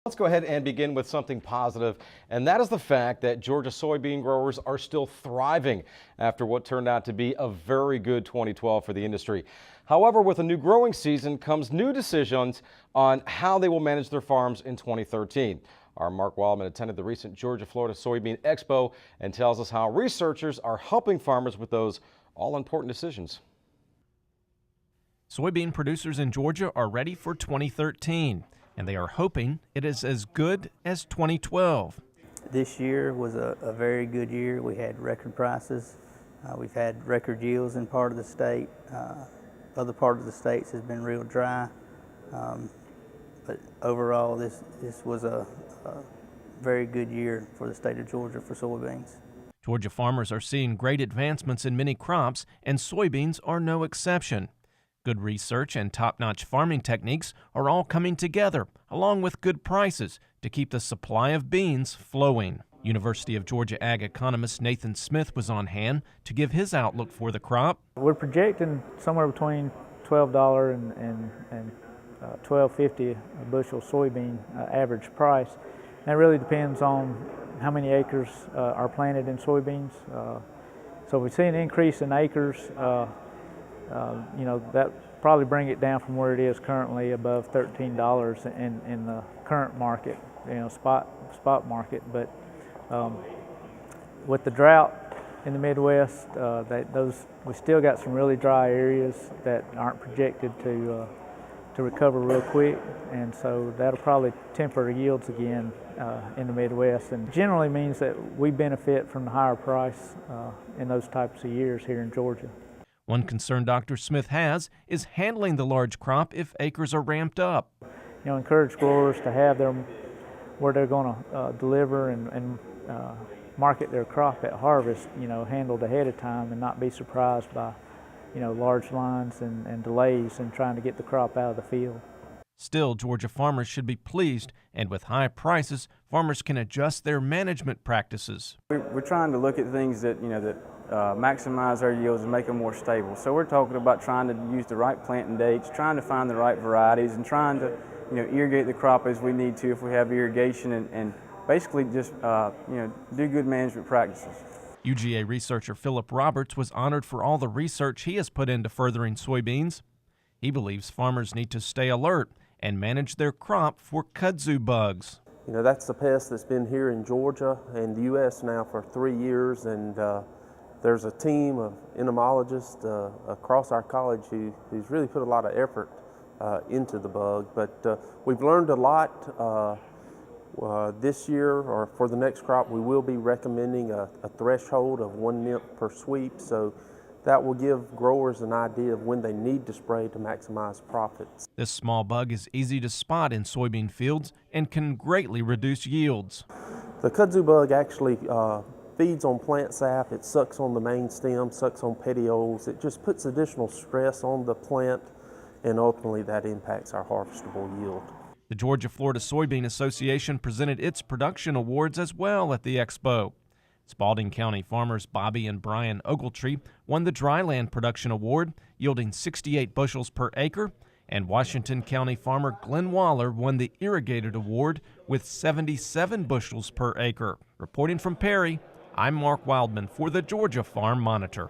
Let's go ahead and begin with something positive, and that is the fact that Georgia soybean growers are still thriving after what turned out to be a very good 2012 for the industry. However, with a new growing season comes new decisions on how they will manage their farms in 2013. Our Mark Wildman attended the recent Georgia-Florida Soybean Expo and tells us how researchers are helping farmers with those all-important decisions. Soybean producers in Georgia are ready for 2013. And they are hoping it is as good as 2012. This year was a very good year. We had record prices. We've had record yields in part of the state. Other part of the states has been real dry. But overall, this was a very good year for the state of Georgia for soybeans. Georgia farmers are seeing great advancements in many crops, and soybeans are no exception. Good research and top-notch farming techniques are all coming together, along with good prices, to keep the supply of beans flowing. University of Georgia ag economist Nathan Smith was on hand to give his outlook for the crop. We're projecting somewhere between $12 and $12.50 a bushel soybean average price. That really depends on how many acres are planted in soybeans. So if we see an increase in acres, that probably bring it down from where it is currently above $13 in the current market, spot market. But with the drought in the Midwest, we still got some really dry areas that aren't projected to recover real quick, and so that'll probably temper yields again in the Midwest, and generally means that we benefit from the higher price in those types of years here in Georgia. One concern Dr. Smith has is handling the large crop if acres are ramped up. Encourage growers to have where they're going to deliver and market their crop at harvest, handled ahead of time, and not be surprised by, large lines and delays in trying to get the crop out of the field. Still, Georgia farmers should be pleased, and with high prices, farmers can adjust their management practices. We're trying to look at things that maximize our yields and make them more stable. So we're talking about trying to use the right planting dates, trying to find the right varieties, and trying to irrigate the crop as we need to if we have irrigation, and basically just do good management practices. UGA researcher Philip Roberts was honored for all the research he has put into furthering soybeans. He believes farmers need to stay alert and manage their crop for kudzu bugs. That's a pest that's been here in Georgia and the U.S. now for 3 years, and there's a team of entomologists across our college who's really put a lot of effort into the bug. But we've learned a lot. This year, or for the next crop, we will be recommending a threshold of 1 nymph per sweep, so that will give growers an idea of when they need to spray to maximize profits. This small bug is easy to spot in soybean fields and can greatly reduce yields. The kudzu bug actually feeds on plant sap. It sucks on the main stem, sucks on petioles. It just puts additional stress on the plant, and ultimately that impacts our harvestable yield. The Georgia-Florida Soybean Association presented its production awards as well at the expo. Spalding County farmers Bobby and Brian Ogletree won the Dryland Production Award, yielding 68 bushels per acre, and Washington County farmer Glenn Waller won the Irrigated Award with 77 bushels per acre. Reporting from Perry, I'm Mark Wildman for the Georgia Farm Monitor.